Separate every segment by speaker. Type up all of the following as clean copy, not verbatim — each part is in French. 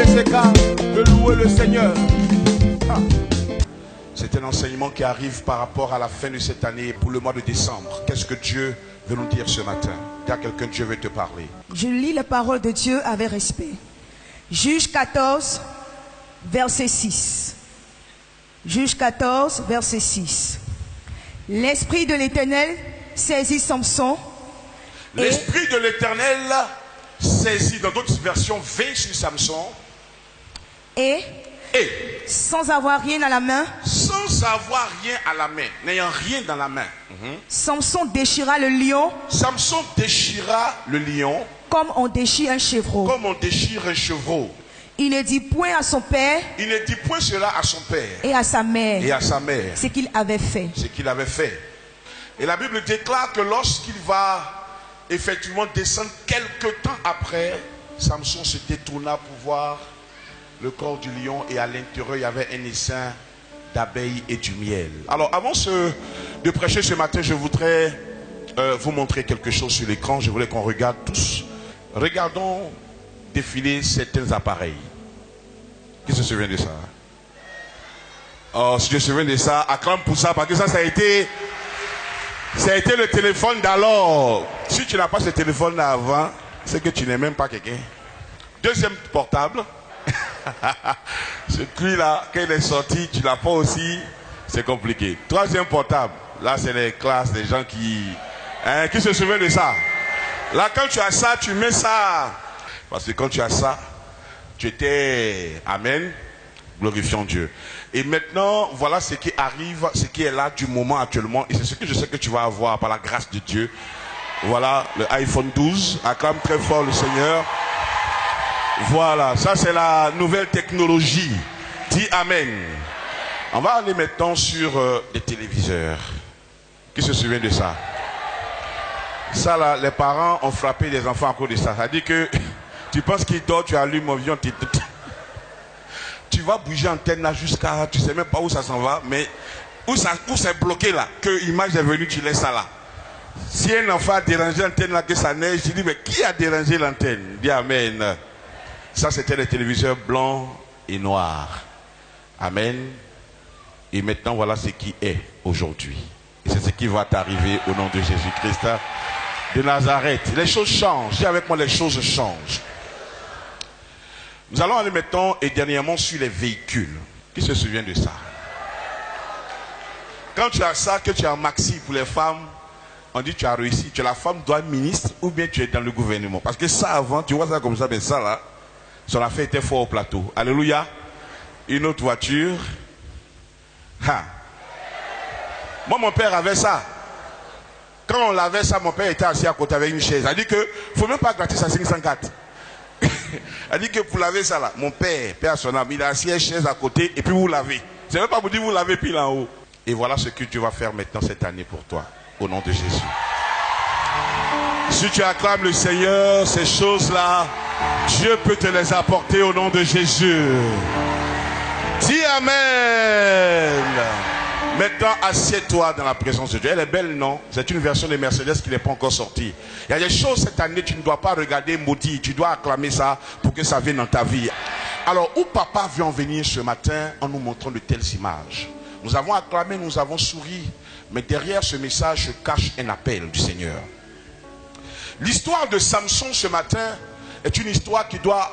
Speaker 1: Ezeka de louer le Seigneur. C'est un enseignement qui arrive par rapport à la fin de cette année pour le mois de décembre. Qu'est-ce que Dieu veut nous dire ce matin? Dis à quelqu'un, Dieu veut te parler.
Speaker 2: Je lis la parole de Dieu avec respect. Juge 14, verset 6. Juge 14, verset 6. L'Esprit de l'Éternel saisit Samson.
Speaker 1: L'Esprit de l'Éternel saisit, dans d'autres versions, vint sur Samson.
Speaker 2: Et sans avoir rien à la main,
Speaker 1: sans avoir rien à la main, n'ayant rien dans la main,
Speaker 2: Samson déchira le lion.
Speaker 1: Samson déchira le lion
Speaker 2: comme on déchire un chevreau.
Speaker 1: Comme on déchire un chevreau.
Speaker 2: Il ne dit point à son père.
Speaker 1: Il ne dit point cela à son père.
Speaker 2: Et à sa mère.
Speaker 1: Et à sa mère.
Speaker 2: Ce qu'il avait fait.
Speaker 1: Ce qu'il avait fait. Et la Bible déclare que lorsqu'il va effectivement descendre quelque temps après, Samson se détourna pour voir le corps du lion et à l'intérieur il y avait un essaim d'abeilles et du miel. Alors avant de prêcher ce matin, je voudrais vous montrer quelque chose sur l'écran. Je voulais qu'on regarde tous. Regardons défiler certains appareils. Qui se souvient de ça? Oh, si tu te souviens de ça, acclame pour ça, parce que ça a été le téléphone d'alors. Si tu n'as pas ce téléphone-là avant, c'est que tu n'es même pas quelqu'un. Deuxième portable. Celui-là, quand il est sorti, tu l'as pas aussi, c'est compliqué. Troisième portable. Là, c'est les classes des gens qui se souviennent de ça. Là, quand tu as ça, tu mets ça. Parce que quand tu as ça, tu étais... Amen. Glorifions Dieu. Et maintenant, voilà ce qui arrive, ce qui est là du moment actuellement. Et c'est ce que je sais que tu vas avoir par la grâce de Dieu. Voilà, le iPhone 12. Acclame très fort le Seigneur. Voilà, ça c'est la nouvelle technologie. Dis Amen. On va aller maintenant sur les téléviseurs. Qui se souvient de ça? Ça là, les parents ont frappé les enfants à cause de ça. Ça dit que tu penses qu'il dort, tu allumes mon avion, tu vas bouger l'antenne là jusqu'à, tu sais même pas où ça s'en va, mais où c'est bloqué là, que l'image est venue, tu laisses ça là. Si un enfant a dérangé l'antenne là, que ça neige, tu dis mais qui a dérangé l'antenne? Dis Amen. Ça c'était les téléviseurs blancs et noirs. Amen. Et maintenant voilà ce qui est aujourd'hui. Et c'est ce qui va t'arriver au nom de Jésus-Christ de Nazareth. Les choses changent. Dis avec moi, les choses changent. Nous allons aller maintenant et dernièrement sur les véhicules. Qui se souvient de ça? Quand tu as ça, que tu as un maxi pour les femmes, on dit tu as réussi. Tu es la femme doit ministre ou bien tu es dans le gouvernement. Parce que ça avant, tu vois ça comme ça, mais ça là, son affaire était fort au plateau. Alléluia. Une autre voiture. Ha. Moi, mon père avait ça. Quand on l'avait ça, mon père était assis à côté avec une chaise. Il a dit que faut même pas gratter ça 504. Il a dit que pour laver ça là, mon père à son âme, il a assis une chaise à côté et puis vous lavez. C'est même pas vous dire vous lavez puis là en haut. Et voilà ce que Dieu va faire maintenant cette année pour toi, au nom de Jésus. Si tu acclames le Seigneur, ces choses-là, Dieu peut te les apporter au nom de Jésus. Dis Amen. Maintenant, assieds-toi dans la présence de Dieu. Elle est belle, non? C'est une version de Mercedes qui n'est pas encore sortie. Il y a des choses cette année, tu ne dois pas regarder maudit. Tu dois acclamer ça pour que ça vienne dans ta vie. Alors, où papa veut en venir ce matin en nous montrant de telles images? Nous avons acclamé, nous avons souri. Mais derrière ce message se cache un appel du Seigneur. L'histoire de Samson ce matin est une histoire qui doit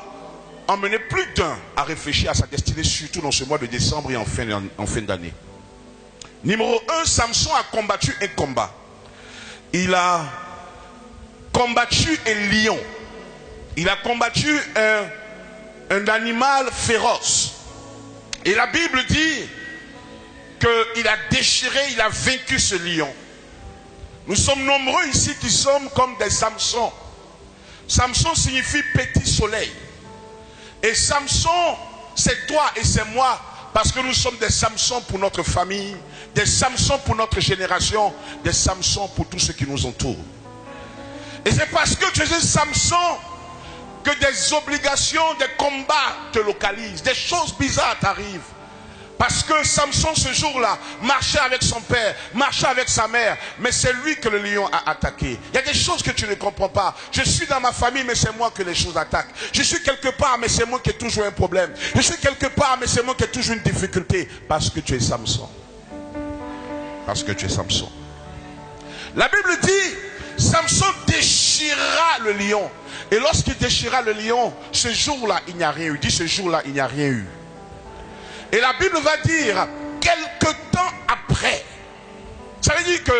Speaker 1: emmener plus d'un à réfléchir à sa destinée, surtout dans ce mois de décembre et en fin d'année. Numéro 1, Samson a combattu un combat. Il a combattu un lion. Il a combattu un animal féroce. Et la Bible dit qu'il a déchiré, il a vaincu ce lion. Nous sommes nombreux ici qui sommes comme des Samsons. Samson signifie petit soleil. Et Samson, c'est toi et c'est moi. Parce que nous sommes des Samsons pour notre famille, des Samsons pour notre génération, des Samsons pour tous ceux qui nous entourent. Et c'est parce que tu es un Samson que des obligations, des combats te localisent, des choses bizarres t'arrivent. Parce que Samson ce jour-là marchait avec son père, marchait avec sa mère, mais c'est lui que le lion a attaqué. Il y a des choses que tu ne comprends pas. Je suis dans ma famille, mais c'est moi que les choses attaquent. Je suis quelque part, mais c'est moi qui ai toujours un problème. Je suis quelque part, mais c'est moi qui ai toujours une difficulté. Parce que tu es Samson. Parce que tu es Samson. La Bible dit, Samson déchira le lion. Et lorsqu'il déchira le lion, ce jour-là, il n'y a rien eu. Dis, ce jour-là, il n'y a rien eu. Et la Bible va dire, quelque temps après, ça veut dire que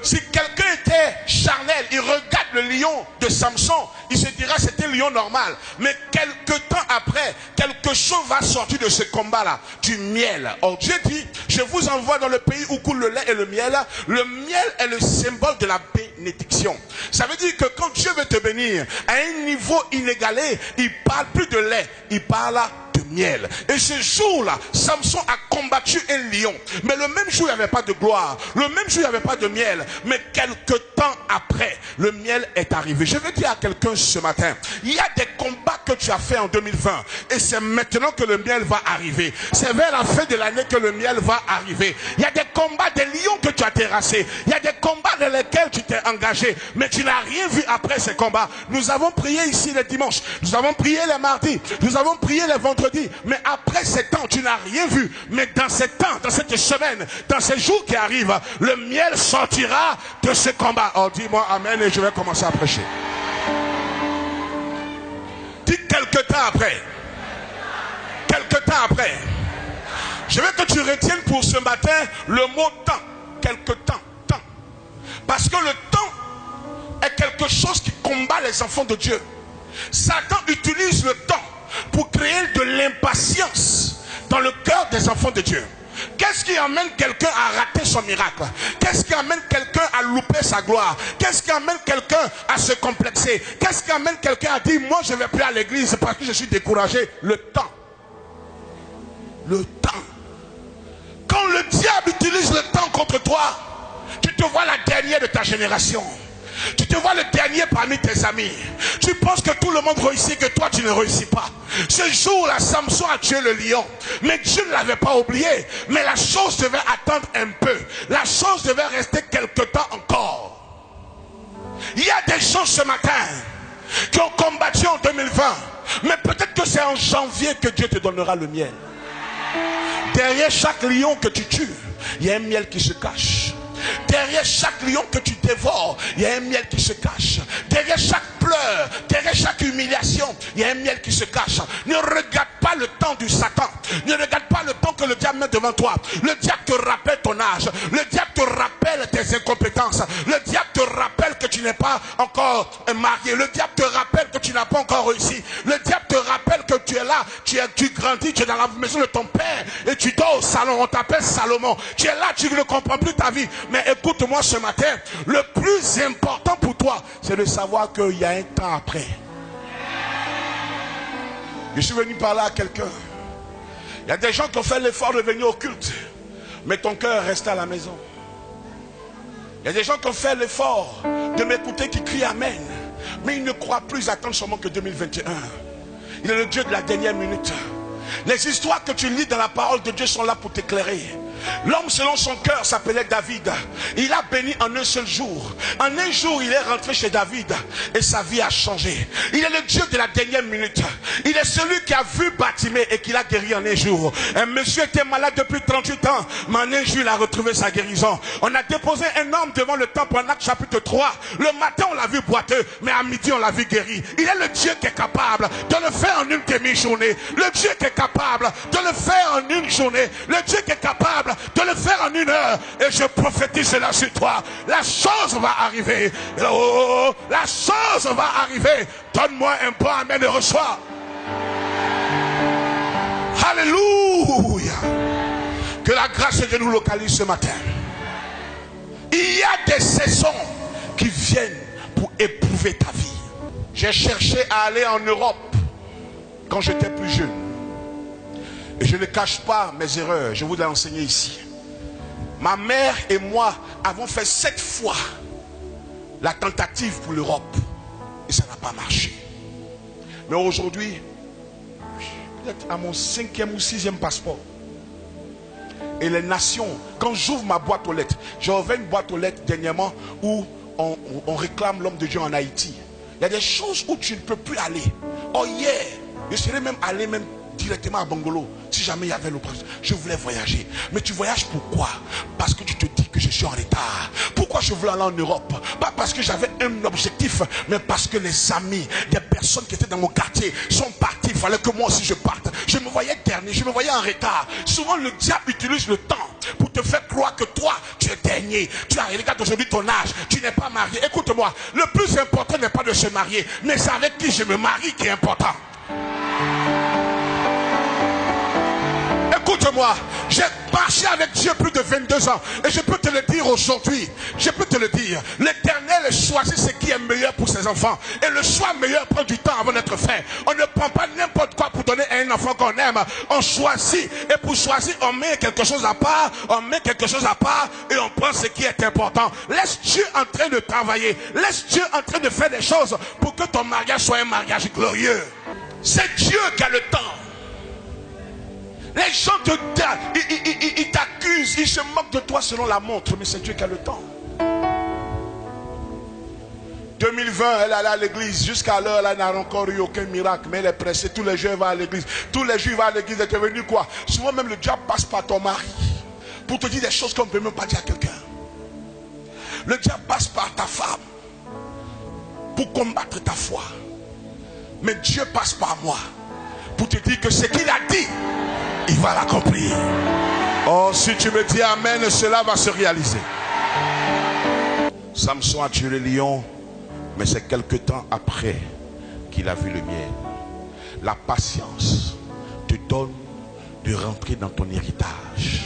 Speaker 1: si quelqu'un était charnel, il regarde le lion de Samson, il se dira c'était un lion normal. Mais quelque temps après, quelque chose va sortir de ce combat-là, du miel. Or Dieu dit, je vous envoie dans le pays où coule le lait et le miel. Le miel est le symbole de la bénédiction. Ça veut dire que quand Dieu veut te bénir, à un niveau inégalé, il parle plus de lait, il parle de miel. Et ce jour-là, Samson a combattu un lion. Mais le même jour, il n'y avait pas de gloire. Le même jour, il n'y avait pas de miel. Mais quelques temps après, le miel est arrivé. Je veux dire à quelqu'un ce matin, il y a des combats que tu as fait en 2020. Et c'est maintenant que le miel va arriver. C'est vers la fin de l'année que le miel va arriver. Il y a des combats, des lions que tu as terrassés. Il y a des combats dans lesquels tu t'es engagé. Mais tu n'as rien vu après ces combats. Nous avons prié ici les dimanches. Nous avons prié les mardis. Nous avons prié les vendredis. Mais après ces temps, tu n'as rien vu. Mais dans ces temps, dans cette semaine, dans ces jours qui arrivent, le miel sortira de ce combat. Oh, dis-moi amen et je vais commencer à prêcher. Dis quelque temps après. Quelque temps après. Je veux que tu retiennes pour ce matin le mot temps. Quelque temps. Temps. Parce que le temps est quelque chose qui combat les enfants de Dieu. Satan utilise le temps pour créer de l'impatience dans le cœur des enfants de Dieu. Qu'est-ce qui amène quelqu'un à rater son miracle? Qu'est-ce qui amène quelqu'un à louper sa gloire? Qu'est-ce qui amène quelqu'un à se complexer? Qu'est-ce qui amène quelqu'un à dire moi je ne vais plus à l'église parce que je suis découragé? Le temps. Le temps. Quand le diable utilise le temps contre toi, tu te vois la dernière de ta génération. Tu te vois le dernier parmi tes amis. Tu penses que tout le monde réussit, que toi tu ne réussis pas. Ce jour-là, Samson a tué le lion. Mais Dieu ne l'avait pas oublié. Mais la chose devait attendre un peu. La chose devait rester quelque temps encore. Il y a des gens ce matin qui ont combattu en 2020. Mais peut-être que c'est en janvier que Dieu te donnera le miel. Derrière chaque lion que tu tues, il y a un miel qui se cache. Derrière chaque lion que tu dévores, il y a un miel qui se cache. Derrière chaque pleur, derrière chaque humiliation, il y a un miel qui se cache. Ne regarde pas le temps du Satan. Ne regarde pas le temps que le diable met devant toi. Le diable te rappelle ton âge. Le diable te rappelle tes incompétences. Le diable te rappelle que tu n'es pas encore marié. Le diable te rappelle que tu n'as pas encore réussi. Le diable te rappelle que tu es là, tu grandis, tu es dans la maison de ton père et tu dors au salon. On t'appelle Salomon. Tu es là, tu ne comprends plus ta vie. Mais écoute-moi ce matin, le plus important pour toi, c'est de savoir qu'il y a un temps après. Je suis venu parler à quelqu'un. Il y a des gens qui ont fait l'effort de venir au culte, mais ton cœur reste à la maison. Il y a des gens qui ont fait l'effort de m'écouter, qui crient Amen, mais ils ne croient plus attendre seulement que 2021. Il est le Dieu de la dernière minute. Les histoires que tu lis dans la parole de Dieu sont là pour t'éclairer. L'homme selon son cœur s'appelait David. Il a béni en un seul jour. En un jour, il est rentré chez David et sa vie a changé. Il est le Dieu de la dernière minute. Il est celui qui a vu Bartimée et qui l'a guéri en un jour. Un monsieur était malade depuis 38 ans, mais en un jour, il a retrouvé sa guérison. On a déposé un homme devant le temple en Actes chapitre 3. Le matin, on l'a vu boiteux, mais à midi, on l'a vu guéri. Il est le Dieu qui est capable de le faire en une demi-journée. Le Dieu qui est capable de le faire en une journée. Le Dieu qui est capable de le faire en une heure. Et je prophétise cela sur toi. La chose va arriver. Oh, la chose va arriver. Donne-moi un bon amen et reçois. Alléluia. Que la grâce de Dieu nous localise ce matin. Il y a des saisons qui viennent pour éprouver ta vie. J'ai cherché à aller en Europe quand j'étais plus jeune. Et je ne cache pas mes erreurs, je vous l'ai enseigné ici. Ma mère et moi avons fait 7 fois la tentative pour l'Europe. Et ça n'a pas marché. Mais aujourd'hui, peut-être à mon 5e ou 6e passeport, et les nations. Quand j'ouvre ma boîte aux lettres, j'ai ouvert une boîte aux lettres dernièrement où on réclame l'homme de Dieu en Haïti. Il y a des choses où tu ne peux plus aller. Oh hier, je serais même allé même directement à Bangolo si jamais il y avait l'oppression. Je voulais voyager. Mais tu voyages pourquoi? Parce que tu te dis que je suis en retard. Pourquoi je voulais aller en Europe? Pas parce que j'avais un objectif, mais parce que les amis, des personnes qui étaient dans mon quartier sont partis. Il fallait que moi aussi je parte. Je me voyais dernier, je me voyais en retard. Souvent le diable utilise le temps pour te faire croire que toi tu es dernier. Tu as, regarde aujourd'hui ton âge, tu n'es pas marié. Écoute-moi, le plus important n'est pas de se marier, mais c'est avec qui je me marie qui est important. Écoute-moi, j'ai marché avec Dieu plus de 22 ans et je peux te le dire aujourd'hui, je peux te le dire, l'Éternel choisit ce qui est meilleur pour ses enfants et le choix meilleur prend du temps avant d'être fait. On ne prend pas n'importe quoi pour donner à un enfant qu'on aime, on choisit et pour choisir on met quelque chose à part, et on prend ce qui est important. Laisse Dieu en train de travailler, laisse Dieu en train de faire des choses pour que ton mariage soit un mariage glorieux. C'est Dieu qui a le temps. Les gens ils t'accusent, ils se moquent de toi selon la montre, mais c'est Dieu qui a le temps. 2020, elle allait à l'église, jusqu'à l'heure, elle n'a encore eu aucun miracle, mais elle est pressée, tous les jours elle va à l'église, tous les jours elle va à l'église, elle est devenue quoi? Souvent même le diable passe par ton mari, pour te dire des choses qu'on ne peut même pas dire à quelqu'un. Le diable passe par ta femme, pour combattre ta foi. Mais Dieu passe par moi, pour te dire que ce qu'il a dit, il va l'accomplir. Oh, si tu me dis amen, cela va se réaliser. Samson a tué le lion, mais c'est quelque temps après qu'il a vu le miel. La patience te donne de rentrer dans ton héritage.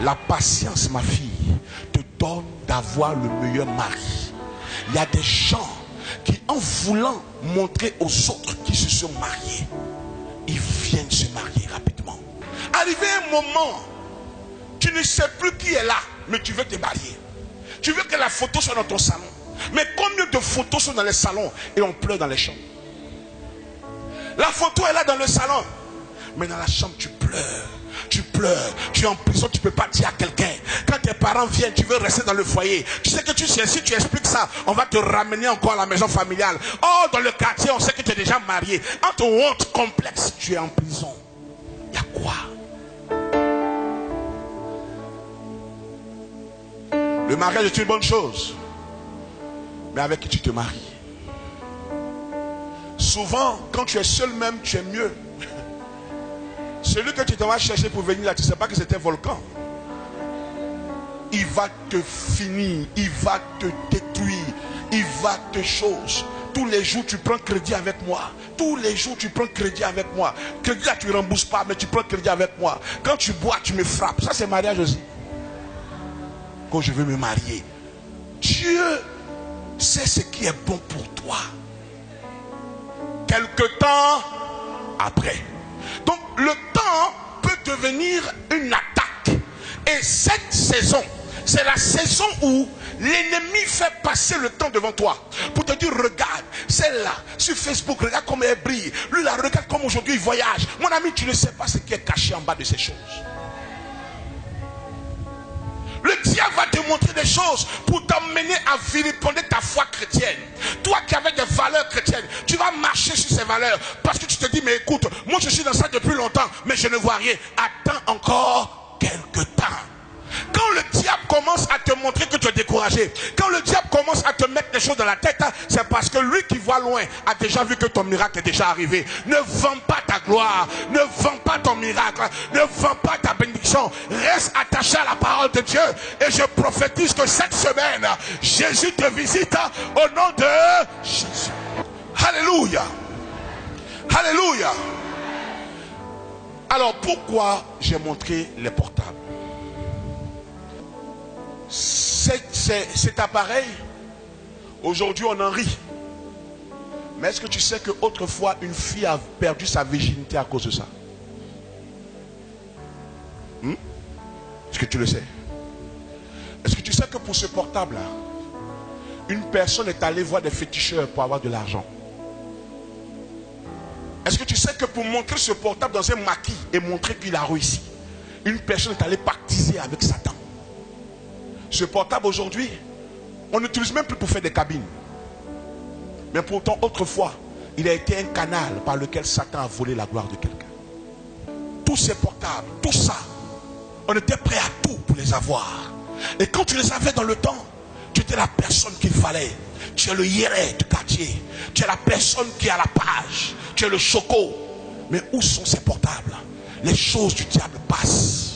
Speaker 1: La patience, ma fille, te donne d'avoir le meilleur mari. Il y a des gens qui, en voulant montrer aux autres qui se sont mariés, ils viennent se marier rapidement. Arrivé un moment, tu ne sais plus qui est là, mais tu veux te marier. Tu veux que la photo soit dans ton salon. Mais combien de photos sont dans les salons et on pleure dans les chambres? La photo est là dans le salon, mais dans la chambre tu pleures. Tu pleures, tu es en prison, tu ne peux pas dire à quelqu'un. Quand tes parents viennent, tu veux rester dans le foyer. Tu sais que si tu expliques ça, on va te ramener encore à la maison familiale. Oh, dans le quartier, on sait que tu es déjà marié. En ton honte complexe, tu es en prison. Il y a quoi? Le mariage est une bonne chose, mais avec qui tu te maries? Souvent, quand tu es seul même, tu es mieux. Celui que tu t'en vas chercher pour venir là, tu ne sais pas que c'était Volcan. Il va te finir, il va te détruire, il va te chose. Tous les jours tu prends crédit avec moi. Tous les jours tu prends crédit avec moi. Crédit là tu ne rembourses pas, mais tu prends crédit avec moi. Quand tu bois, tu me frappes. Ça c'est mariage aussi. Quand je veux me marier, Dieu sait ce qui est bon pour toi. Quelque temps après. Donc le temps peut devenir une attaque. Et cette saison, c'est la saison où l'ennemi fait passer le temps devant toi. Pour te dire, regarde, celle-là, sur Facebook, regarde comment elle brille. Lui là, regarde comme aujourd'hui il voyage. Mon ami, tu ne sais pas ce qui est caché en bas de ces choses. Le diable va te montrer des choses pour t'emmener à vilipender ta foi chrétienne. Toi qui avais des valeurs chrétiennes, tu vas marcher sur ces valeurs parce que tu te dis, mais écoute, moi je suis dans ça depuis longtemps, mais je ne vois rien. Attends encore quelques temps. Quand le diable commence à te montrer que tu es découragé, quand le diable commence à te mettre des choses dans la tête, c'est parce que lui qui voit loin a déjà vu que ton miracle est déjà arrivé. Ne vends pas ta gloire, ne vends pas ton miracle, ne vends pas ta bénédiction. Reste attaché à la parole de Dieu. Et je prophétise que cette semaine, Jésus te visite au nom de Jésus. Alléluia. Alléluia. Alors pourquoi j'ai montré les portables? Cet appareil, aujourd'hui on en rit. Mais est-ce que tu sais qu'autrefois une fille a perdu sa virginité à cause de ça? Est-ce que tu le sais? Est-ce que tu sais que pour ce portable-là, une personne est allée voir des féticheurs pour avoir de l'argent? Est-ce que tu sais que pour montrer ce portable dans un maquis et montrer qu'il a réussi, Une personne est allée pactiser avec Satan. Ce portable aujourd'hui, on n'utilise même plus pour faire des cabines. Mais pourtant, autrefois, il a été un canal par lequel Satan a volé la gloire de quelqu'un. Tous ces portables, tout ça, on était prêt à tout pour les avoir. Et quand tu les avais dans le temps, tu étais la personne qu'il fallait. Tu es le hiéré du quartier. Tu es la personne qui est à la page. Tu es le choco. Mais où sont ces portables? Les choses du diable passent.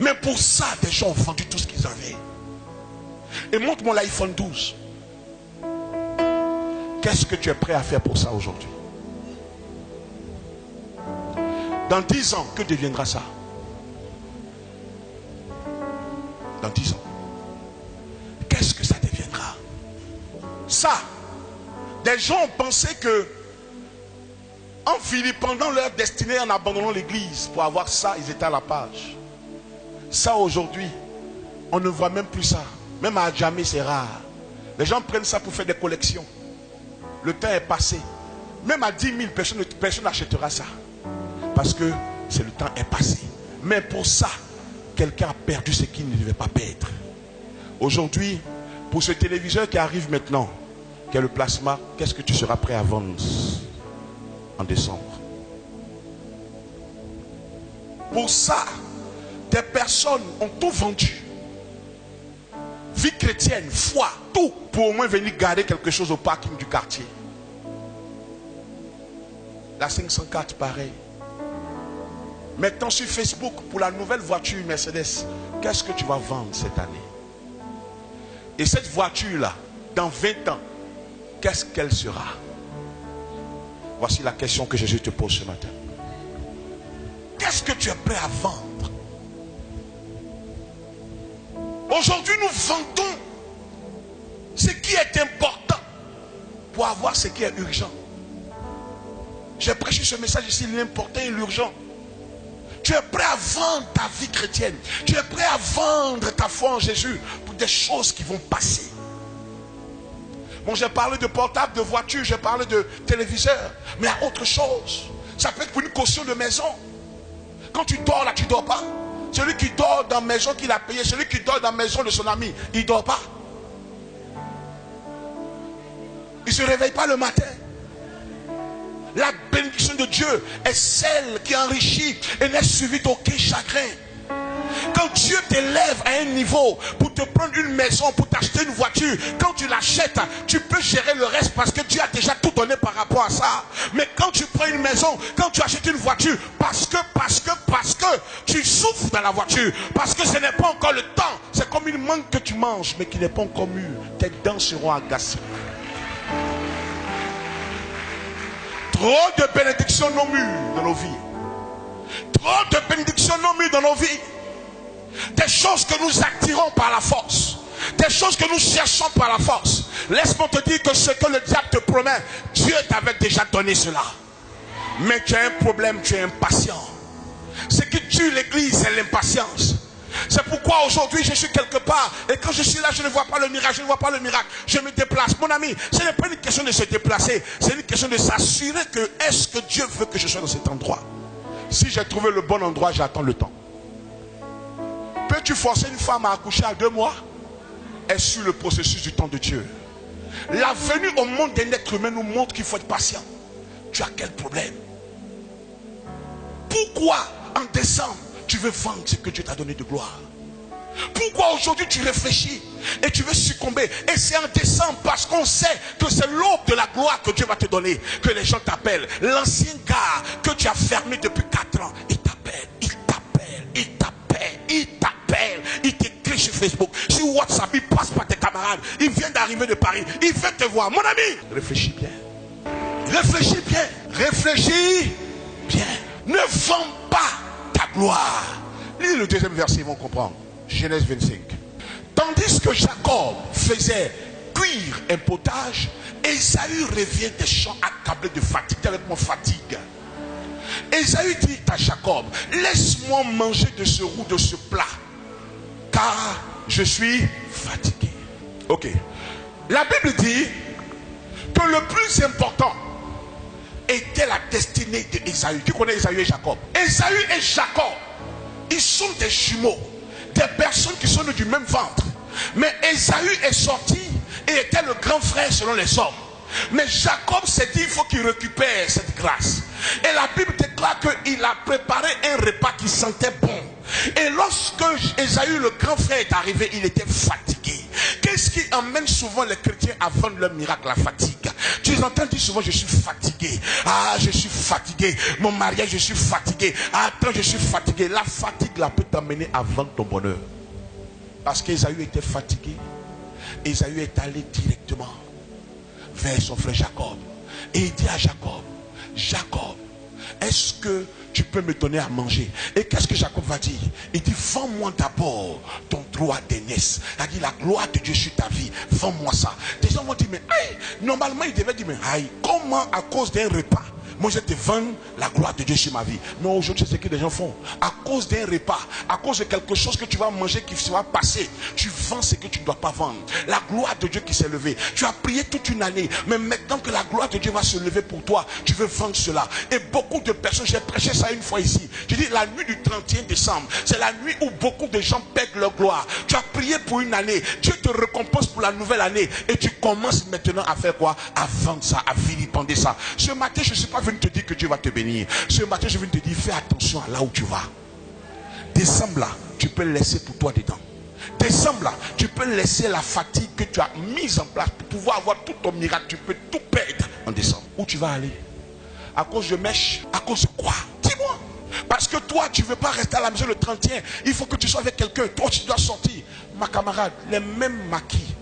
Speaker 1: Mais pour ça, des gens ont vendu tout ce qu'ils avaient. Et montre-moi l'iPhone 12. Qu'est-ce que tu es prêt à faire pour ça aujourd'hui? Dans 10 ans, que deviendra ça? Dans 10 ans, qu'est-ce que ça deviendra? Ça, des gens ont pensé que en vilipendant leur destinée, en abandonnant l'église pour avoir ça, ils étaient à la page. Ça aujourd'hui, on ne voit même plus ça. Même à Djamé, c'est rare. Les gens prennent ça pour faire des collections. Le temps est passé. Même à 10 000 personne n'achètera ça. Parce que le temps est passé. Mais pour ça, quelqu'un a perdu ce qu'il ne devait pas perdre. Aujourd'hui, pour ce téléviseur qui arrive maintenant, qui est le plasma, qu'est-ce que tu seras prêt à vendre en décembre? Pour ça, des personnes ont tout vendu. Vie chrétienne, foi, tout, pour au moins venir garder quelque chose au parking du quartier. La 504, pareil. Maintenant sur Facebook, pour la nouvelle voiture Mercedes, qu'est-ce que tu vas vendre cette année? Et cette voiture-là, dans 20 ans, qu'est-ce qu'elle sera? Voici la question que Jésus te pose ce matin. Qu'est-ce que tu es prêt à vendre? Aujourd'hui, nous vendons ce qui est important pour avoir ce qui est urgent. J'ai prêché ce message ici, l'important et l'urgent. Tu es prêt à vendre ta vie chrétienne. Tu es prêt à vendre ta foi en Jésus pour des choses qui vont passer. Bon, j'ai parlé de portable, de voiture, j'ai parlé de téléviseur. Mais il y a autre chose. Ça peut être pour une caution de maison. Quand tu dors là, tu ne dors pas. Celui qui dort dans la maison qu'il a payé, celui qui dort dans la maison de son ami, il ne dort pas. Il ne se réveille pas le matin. La bénédiction de Dieu est celle qui enrichit et n'est suivie d'aucun chagrin. Quand Dieu t'élève à un niveau pour te prendre une maison, pour t'acheter une voiture, quand tu l'achètes, tu peux gérer le reste parce que Dieu a déjà tout donné par rapport à ça. Mais quand tu prends une maison, quand tu achètes une voiture, parce que tu souffres dans la voiture, parce que ce n'est pas encore le temps, c'est comme une mangue que tu manges mais qui n'est pas encore mûre, tes dents seront agacées. Trop de bénédictions non mûres dans nos vies. Trop de bénédictions non mûres dans nos vies. Des choses que nous attirons par la force. Des choses que nous cherchons par la force. Laisse-moi te dire que ce que le diable te promet, Dieu t'avait déjà donné cela. Mais tu as un problème, tu es impatient. Ce qui tue l'église, c'est l'impatience. C'est pourquoi aujourd'hui je suis quelque part et quand je suis là je ne vois pas le miracle, je ne vois pas le miracle, je me déplace. Mon ami, ce n'est pas une question de se déplacer, c'est une question de s'assurer que est-ce que Dieu veut que je sois dans cet endroit. Si j'ai trouvé le bon endroit, j'attends le temps. Peux-tu forcer une femme à accoucher à 2 mois? Est-ce sur le processus du temps de Dieu? La venue au monde d'un être humain nous montre qu'il faut être patient. Tu as quel problème? Pourquoi en décembre tu veux vendre ce que Dieu t'a donné de gloire? Pourquoi aujourd'hui tu réfléchis et tu veux succomber? Et c'est en décembre parce qu'on sait que c'est l'aube de la gloire que Dieu va te donner que les gens t'appellent. L'ancien gars que tu as fermé depuis 4 ans, il t'appelle, il t'appelle, il t'appelle, il t'appelle, il t'écrit sur Facebook, sur WhatsApp, il passe par tes camarades, il vient d'arriver de Paris, il veut te voir. Mon ami, réfléchis bien. Réfléchis bien. Réfléchis bien. Ne vends pas ta gloire. Lisez le 2e verset, ils vont comprendre. Genèse 25. Tandis que Jacob faisait cuire un potage, Ésaü revient des champs accablé de fatigue. Dis avec moi, fatigue. Ésaü dit à Jacob, laisse-moi manger de ce roux, de ce plat, car je suis fatigué. Ok. La Bible dit que le plus important était la destinée d'Ésaü. Qui connaît Ésaü et Jacob? Ésaü et Jacob Ils sont des jumeaux, des personnes qui sont nées du même ventre. Mais Ésaü est sorti et était le grand frère selon les hommes. Mais Jacob s'est dit, il faut qu'il récupère cette grâce. Et la Bible déclare qu'il a préparé un repas qui sentait bon. Et lorsque Ésaü, le grand frère, est arrivé, il était fatigué. Qu'est-ce qui emmène souvent les chrétiens à vendre leur miracle? La fatigue. Tu entends dire souvent, je suis fatigué. Ah, je suis fatigué. Mon mariage, je suis fatigué. Ah, attends, je suis fatigué. La fatigue là peut t'amener à vendre ton bonheur. Parce qu'Ésaü était fatigué. Ésaü est allé directement vers son frère Jacob. Et il dit à Jacob, Jacob, est-ce que tu peux me donner à manger? Et qu'est-ce que Jacob va dire? Il dit, vends-moi d'abord ton droit d'aînesse. Il a dit, la gloire de Dieu sur ta vie, vends-moi ça. Des gens vont dire, mais aïe, normalement il devait dire, mais aïe, comment à cause d'un repas moi je te vends la gloire de Dieu sur ma vie? Non, aujourd'hui c'est ce que les gens font. À cause d'un repas, à cause de quelque chose que tu vas manger qui sera passé, tu vends ce que tu ne dois pas vendre. La gloire de Dieu qui s'est levée. Tu as prié toute une année, mais maintenant que la gloire de Dieu va se lever pour toi, tu veux vendre cela. Et beaucoup de personnes, j'ai prêché ça une fois ici. Je dis la nuit du 31 décembre, c'est la nuit où beaucoup de gens perdent leur gloire. Tu as prié pour une année, Dieu te récompense pour la nouvelle année. Et tu commences maintenant à faire quoi? À vendre ça, à vilipender ça. Ce matin, je ne suis pas venu te dire que Dieu va te bénir. Ce matin, je viens te dire, fais attention à là où tu vas. Décembre là, tu peux laisser pour toi dedans. Décembre là, tu peux laisser la fatigue que tu as mise en place pour pouvoir avoir tout ton miracle. Tu peux tout perdre en décembre. Où tu vas aller? À cause de mèche? À cause de quoi? Dis-moi. Parce que toi, tu ne veux pas rester à la maison le 31. Il faut que tu sois avec quelqu'un. Toi, tu dois sortir. Ma camarade, les mêmes maquis,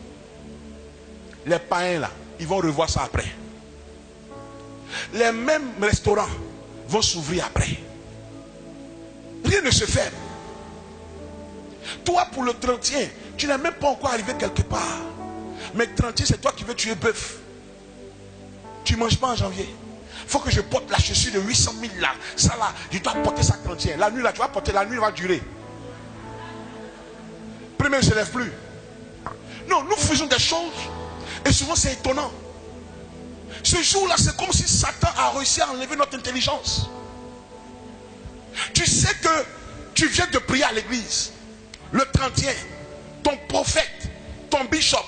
Speaker 1: les païens là, ils vont revoir ça après. Les mêmes restaurants vont s'ouvrir après. Rien ne se fait. Toi, pour le 31, tu n'es même pas encore arrivé quelque part. Mais 31, c'est toi qui veux tuer bœuf. Tu ne manges pas en janvier. Il faut que je porte la chaussure de 800 000 là. Ça là, je dois porter ça 31. La nuit là, tu vas porter, la nuit va durer. Premier ne se lève plus. Non, nous faisons des choses. Et souvent c'est étonnant. Ce jour-là, c'est comme si Satan a réussi à enlever notre intelligence. Tu sais que tu viens de prier à l'église. Le 31, ton prophète, ton bishop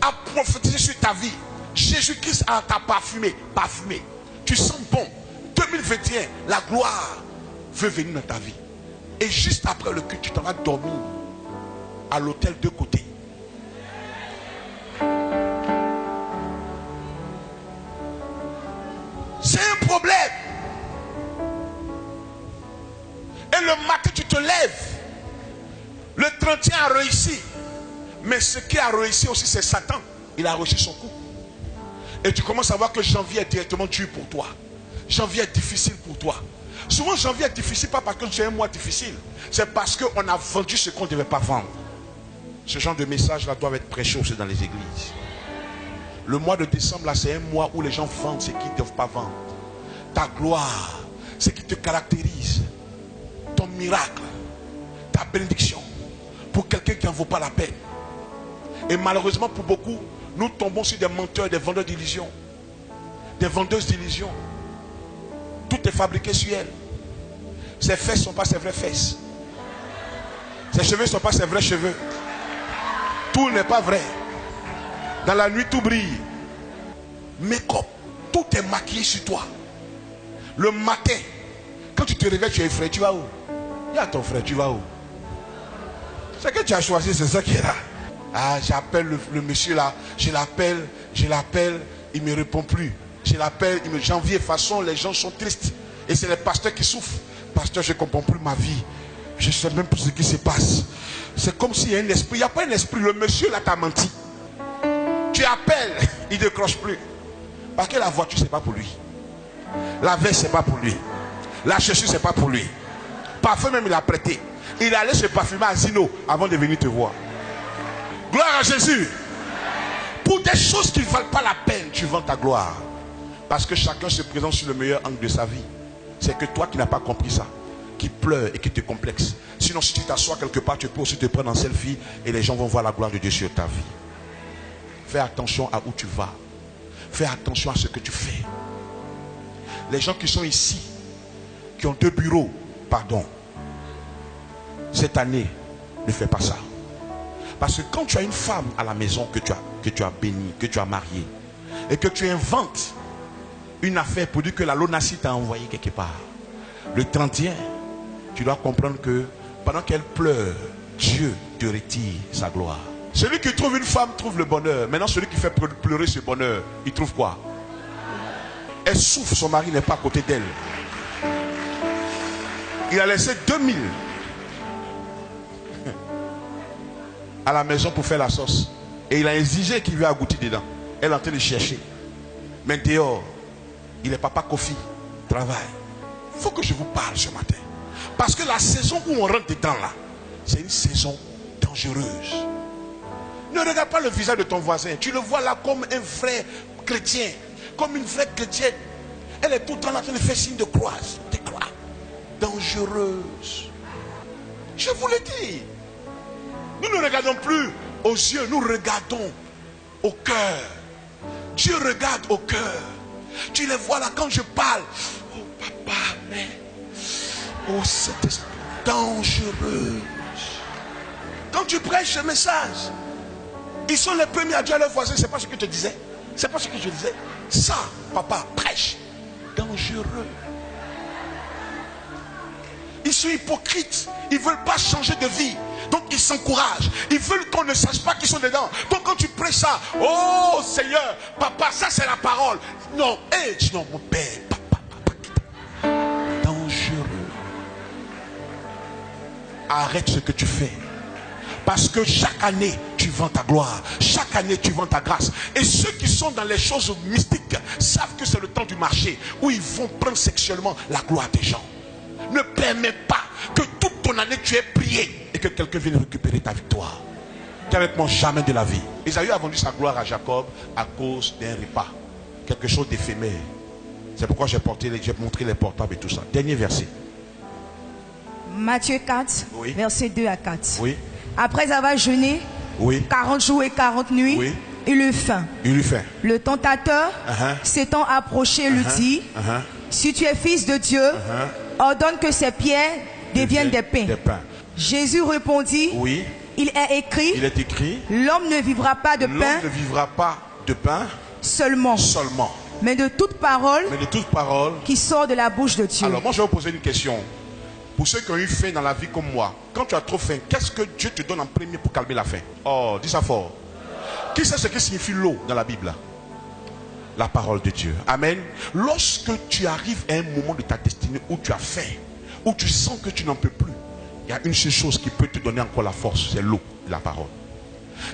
Speaker 1: a prophétisé sur ta vie. Jésus-Christ t'a parfumé. Tu sens bon. 2021, la gloire veut venir dans ta vie. Et juste après le culte, tu t'en vas dormir à l'hôtel de côté. C'est un problème. Et le matin, tu te lèves. Le 31 a réussi. Mais ce qui a réussi aussi, c'est Satan. Il a réussi son coup. Et tu commences à voir que janvier est directement dur pour toi. Janvier est difficile pour toi. Souvent, janvier est difficile, pas parce que c'est un mois difficile. C'est parce qu'on a vendu ce qu'on ne devait pas vendre. Ce genre de message-là doit être prêché aussi dans les églises. Le mois de décembre, là, c'est un mois où les gens vendent ce qu'ils ne doivent pas vendre. Ta gloire, ce qui te caractérise, ton miracle, ta bénédiction, pour quelqu'un qui n'en vaut pas la peine. Et malheureusement, pour beaucoup, nous tombons sur des menteurs, des vendeurs d'illusions, des vendeuses d'illusions. Tout est fabriqué sur elles. Ses fesses ne sont pas ses vraies fesses. Ses cheveux ne sont pas ses vrais cheveux. Tout n'est pas vrai. Dans la nuit, tout brille. Make-up, tout est maquillé sur toi. Le matin, quand tu te réveilles, tu es effrayé. Tu vas où? Il y a ton frère, tu vas où? Ce que tu as choisi, c'est ça qui est là. Ah, j'appelle le monsieur là. Je l'appelle, il ne me répond plus. Je l'appelle, il me janvier. De toute façon, les gens sont tristes. Et c'est les pasteurs qui souffrent. Pasteur, je ne comprends plus ma vie. Je ne sais même plus ce qui se passe. C'est comme s'il y a un esprit. Il n'y a pas un esprit. Le monsieur là t'a menti. Tu appelles, il ne décroche plus. Parce que la voiture, ce n'est pas pour lui. La veste, ce n'est pas pour lui. La chaussure, ce n'est pas pour lui. Parfum même, il a prêté. Il allait se parfumer à Zino avant de venir te voir. Gloire à Jésus. Pour des choses qui ne valent pas la peine, tu vends ta gloire. Parce que chacun se présente sur le meilleur angle de sa vie. C'est que toi qui n'as pas compris ça, qui pleure et qui te complexe. Sinon, si tu t'assois quelque part, tu peux aussi te prendre en selfie et les gens vont voir la gloire de Dieu sur ta vie. Fais attention à où tu vas. Fais attention à ce que tu fais. Les gens qui sont ici, qui ont 2 bureaux, pardon. cette année, ne fais pas ça. Parce que quand tu as une femme à la maison que tu as bénie, que tu as mariée, et que tu inventes une affaire pour dire que la Lonassi t'a envoyé quelque part, le 31, tu dois comprendre que pendant qu'elle pleure, Dieu te retire sa gloire. Celui qui trouve une femme trouve le bonheur. Maintenant, celui qui fait pleurer ce bonheur, il trouve quoi? Elle souffre, son mari n'est pas à côté d'elle. Il a laissé 2000 à la maison pour faire la sauce. Et il a exigé qu'il lui agouti dedans. Elle est en train de chercher. Mais dehors, il est papa Kofi, travaille. Il faut que je vous parle ce matin. Parce que la saison où on rentre dedans là, c'est une saison dangereuse. Ne regarde pas le visage de ton voisin. Tu le vois là comme un vrai chrétien. Comme une vraie chrétienne. Elle est tout le temps en train de faire signe de croix. De croix. Dangereuse. Je vous le dis. Nous ne regardons plus aux yeux, nous regardons au cœur. Dieu regarde au cœur. Tu les vois là quand je parle. Oh papa, mais... oh, c'est dangereux. Quand tu prêches ce message, ils sont les premiers à dire à leurs voisins, c'est pas ce que je te disais. C'est pas ce que je disais. Ça, papa, prêche. Dangereux. Ils sont hypocrites. Ils ne veulent pas changer de vie. Donc ils s'encouragent. Ils veulent qu'on ne sache pas qu'ils sont dedans. Donc quand tu prêches ça, oh Seigneur, papa, ça c'est la parole. Non, non, mon père, papa. Dangereux. Arrête ce que tu fais. Parce que chaque année, tu vends ta gloire. Chaque année, tu vends ta grâce. Et ceux qui sont dans les choses mystiques savent que c'est le temps du marché où ils vont prendre sexuellement la gloire des gens. Ne permets pas que toute ton année tu aies prié et que quelqu'un vienne récupérer ta victoire. Tu avec moi jamais de la vie. Isaïe a vendu sa gloire à Jacob à cause d'un repas. Quelque chose d'éphémère. C'est pourquoi j'ai montré les portables et tout ça. Dernier verset.
Speaker 2: Matthieu 4,
Speaker 1: oui.
Speaker 2: Versets 2 à 4.
Speaker 1: Oui.
Speaker 2: Après avoir jeûné,
Speaker 1: oui.
Speaker 2: 40 jours et 40 nuits,
Speaker 1: oui.
Speaker 2: il eut faim. Le tentateur, s'étant approché, lui dit, si tu es fils de Dieu, ordonne que ces pierres deviennent des pains. Jésus répondit, oui. Il est écrit, l'homme ne vivra pas de pain, seulement, mais de toute parole, qui sort de la bouche de Dieu.
Speaker 1: Alors moi je vais vous poser une question. Pour ceux qui ont eu faim dans la vie comme moi, quand tu as trop faim, qu'est-ce que Dieu te donne en premier pour calmer la faim? Oh, dis ça fort. Qui sait ce que signifie l'eau dans la Bible? La parole de Dieu. Amen. Lorsque tu arrives à un moment de ta destinée où tu as faim, où tu sens que tu n'en peux plus, il y a une seule chose qui peut te donner encore la force, c'est l'eau, la parole.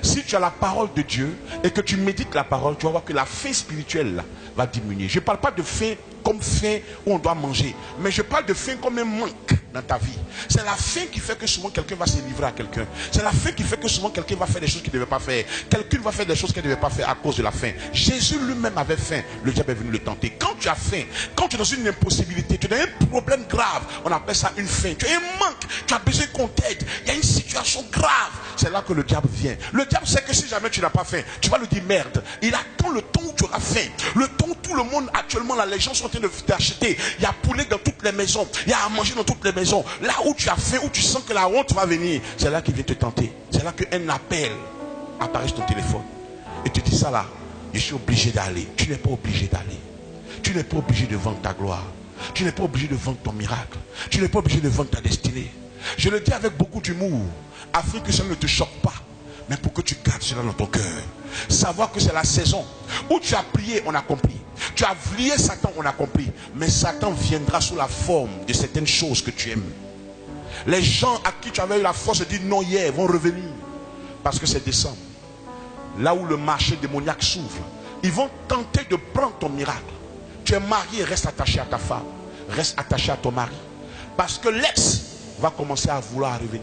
Speaker 1: Si tu as la parole de Dieu et que tu médites la parole, tu vas voir que la faim spirituelle là, va diminuer. Je ne parle pas de faim comme faim où on doit manger, mais je parle de faim comme un manque dans ta vie. C'est la faim qui fait que souvent quelqu'un va se livrer à quelqu'un. C'est la faim qui fait que souvent quelqu'un va faire des choses qu'il ne devait pas faire. Quelqu'un va faire des choses qu'il ne devait pas faire à cause de la faim. Jésus lui-même avait faim. Le diable est venu le tenter. Quand tu as faim, quand tu es dans une impossibilité, tu as un problème grave, on appelle ça une faim. Tu as un manque, tu as besoin qu'on t'aide. Il y a une situation grave. C'est là que le diable vient. Le diable sait que si jamais tu n'as pas faim, tu vas lui dire merde. Il attend le temps où tu auras faim. Le temps où tout le monde actuellement, là, les gens sont en train de t'acheter. Il y a poulet dans toutes les maisons. Il y a à manger dans toutes les maisons. Là où tu as faim, où tu sens que la honte va venir, c'est là qu'il vient te tenter. C'est là qu'un appel apparaît sur ton téléphone. Et tu dis ça là, je suis obligé d'aller. Tu n'es pas obligé d'aller. Tu n'es pas obligé de vendre ta gloire. Tu n'es pas obligé de vendre ton miracle. Tu n'es pas obligé de vendre ta destinée. Je le dis avec beaucoup d'humour, afin que ça ne te choque pas, mais pour que tu gardes cela dans ton cœur. Savoir que c'est la saison où tu as prié, on a compris. Tu as lié Satan, on a compris. Mais Satan viendra sous la forme de certaines choses que tu aimes. Les gens à qui tu avais eu la force de dire non hier vont revenir. Parce que c'est décembre. Là où le marché démoniaque s'ouvre, ils vont tenter de prendre ton miracle. Tu es marié, reste attaché à ta femme. Reste attaché à ton mari. Parce que l'ex va commencer à vouloir revenir.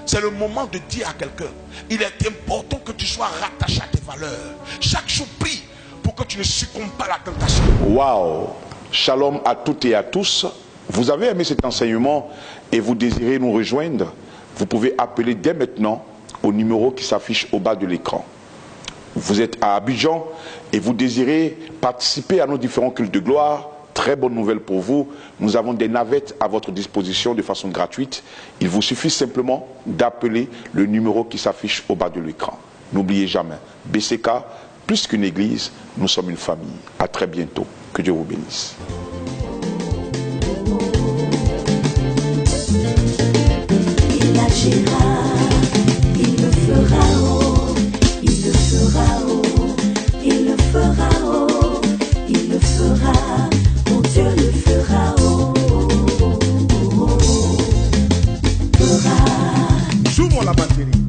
Speaker 1: C'est le moment de dire à quelqu'un, il est important que tu sois rattaché à tes valeurs. Chaque jour prie pour que tu ne succombes pas à la tentation.
Speaker 3: Waouh! Shalom à toutes et à tous. Vous avez aimé cet enseignement et vous désirez nous rejoindre, vous pouvez appeler dès maintenant au numéro qui s'affiche au bas de l'écran. Vous êtes à Abidjan et vous désirez participer à nos différents cultes de gloire, très bonne nouvelle pour vous. Nous avons des navettes à votre disposition de façon gratuite. Il vous suffit simplement d'appeler le numéro qui s'affiche au bas de l'écran. N'oubliez jamais, BCK, plus qu'une église, nous sommes une famille. À très bientôt. Que Dieu vous bénisse.
Speaker 4: Il agira, il le fera haut, il le fera haut, il le fera haut, il le fera, mon Dieu le fera haut.
Speaker 5: Joue-moi la batterie.